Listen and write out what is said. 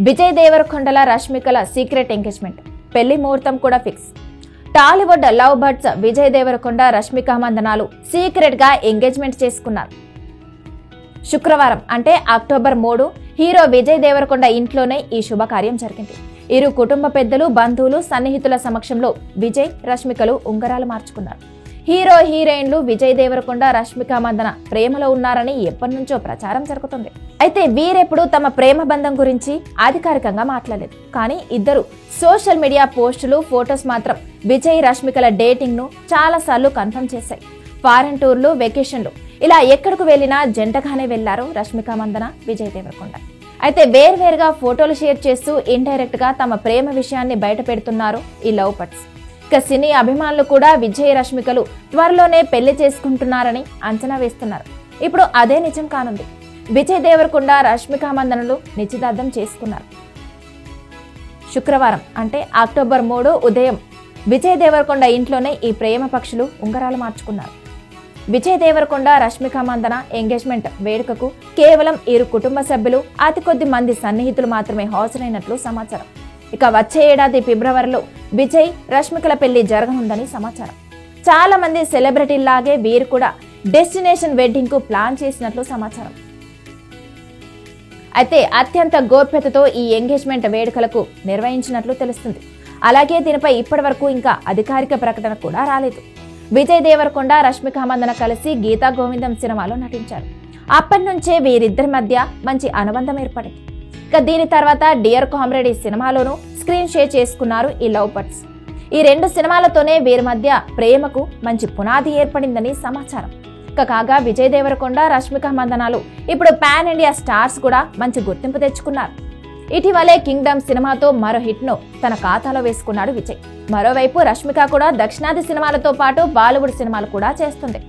విజయ్ దేవరకొండల రష్మికల secret engagement, పెళ్లి ముహూర్తం కూడా fix. Tollywood love birds Vijay Deverakonda Rashmika మందనాలు సీక్రెట్ గా ఎంగేజ్మెంట్ చేసుకున్నారు. శుక్రవారం అంటే అక్టోబర్ 3 హీరో విజయ్ దేవరకొండ ఇంట్లోనే ఈ శుభకార్యం జరిగింది. ఇరు కుటుంబ పెద్దలు, బంధువులు, సన్నిహితుల సమక్షంలో విజయ్, రష్మికలు ఉంగరాలు మార్చుకున్నారు. హీరో హీరోయిన్లు విజయ్ దేవరకొండ, రష్మిక మందన ప్రేమలో ఉన్నారని ఎప్పటి నుంచో ప్రచారం జరుగుతుంది. అయితే వీరెప్పుడు తమ ప్రేమ బంధం గురించి అధికారికంగా మాట్లాడలేదు. కానీ ఇద్దరు సోషల్ మీడియా పోస్టులు, ఫోటోస్ మాత్రం విజయ్, రష్మికల డేటింగ్ ను చాలా సార్లు కన్ఫర్మ్ చేశాయి. ఫారెన్ టూర్లు, వెకేషన్లు ఇలా ఎక్కడికి వెళ్లినా జంటగానే వెళ్లారు రష్మిక మందన, విజయ్ దేవరకొండ. అయితే వేర్వేరుగా ఫోటోలు షేర్ చేస్తూ ఇండైరెక్ట్ గా తమ ప్రేమ విషయాన్ని బయట పెడుతున్నారు ఈ లవ్ బర్డ్స్. ఇక సినీ అభిమానులు కూడా విజయ్, రష్మికలు త్వరలోనే పెళ్లి చేసుకుంటున్నారని అంచనా వేస్తున్నారు. ఇప్పుడు అదే నిజం కానుంది. విజయ్ దేవరకొండ, రష్మిక మందనలు నిశ్చితార్థం చేసుకున్నారు. శుక్రవారం అంటే అక్టోబర్ 3 ఉదయం విజయ్ దేవరకొండ ఇంట్లోనే ఈ ప్రేమ పక్షులు ఉంగరాలు మార్చుకున్నారు. విజయ్ దేవరకొండ, రష్మిక మందన ఎంగేజ్మెంట్ వేడుకకు కేవలం ఇరు కుటుంబ సభ్యులు, అతి కొద్ది మంది సన్నిహితులు మాత్రమే హాజరైనట్లు సమాచారం. ఇక వచ్చే ఏడాది ఫిబ్రవరిలో విజయ్, రష్మికల పెళ్లి జరగనుందని సమాచారం. చాలా మంది సెలబ్రిటీల్లాగే వీరు కూడా డెస్టినేషన్ వెడ్డింగ్ కు ప్లాన్ చేసినట్లు సమాచారం. అయితే అత్యంత గోప్యతతో ఈ ఎంగేజ్మెంట్ వేడుకలకు నిర్వహించినట్లు తెలుస్తుంది. అలాగే దీనిపై ఇప్పటి వరకు ఇంకా అధికారిక ప్రకటన కూడా రాలేదు. విజయ్ దేవరకొండ, రష్మిక మందన కలిసి గీతా గోవిందం సినిమాలో నటించారు. అప్పటి నుంచే వీరిద్దరి మధ్య మంచి అనుబంధం ఏర్పడింది. ఇక దీని తర్వాత డియర్ కామ్రేడ్ సినిమాలోనూ స్క్రీన్ షేర్ చేసుకున్నారు ఈ లవ్ బర్డ్స్. ఈ 2 సినిమాలతోనే వీరి మధ్య ప్రేమకు మంచి పునాది ఏర్పడిందని సమాచారం. ఇక కాగా విజయ్ దేవరకొండ, రష్మిక మందనాలు ఇప్పుడు పాన్ ఇండియా స్టార్స్ కూడా మంచి గుర్తింపు తెచ్చుకున్నారు. ఇటీవలే కింగ్డమ్ సినిమాతో మరో హిట్ ను తన ఖాతాలో వేసుకున్నాడు విజయ్. మరోవైపు రష్మిక కూడా దక్షిణాది సినిమాలతో పాటు బాలీవుడ్ సినిమాలు కూడా చేస్తుంది.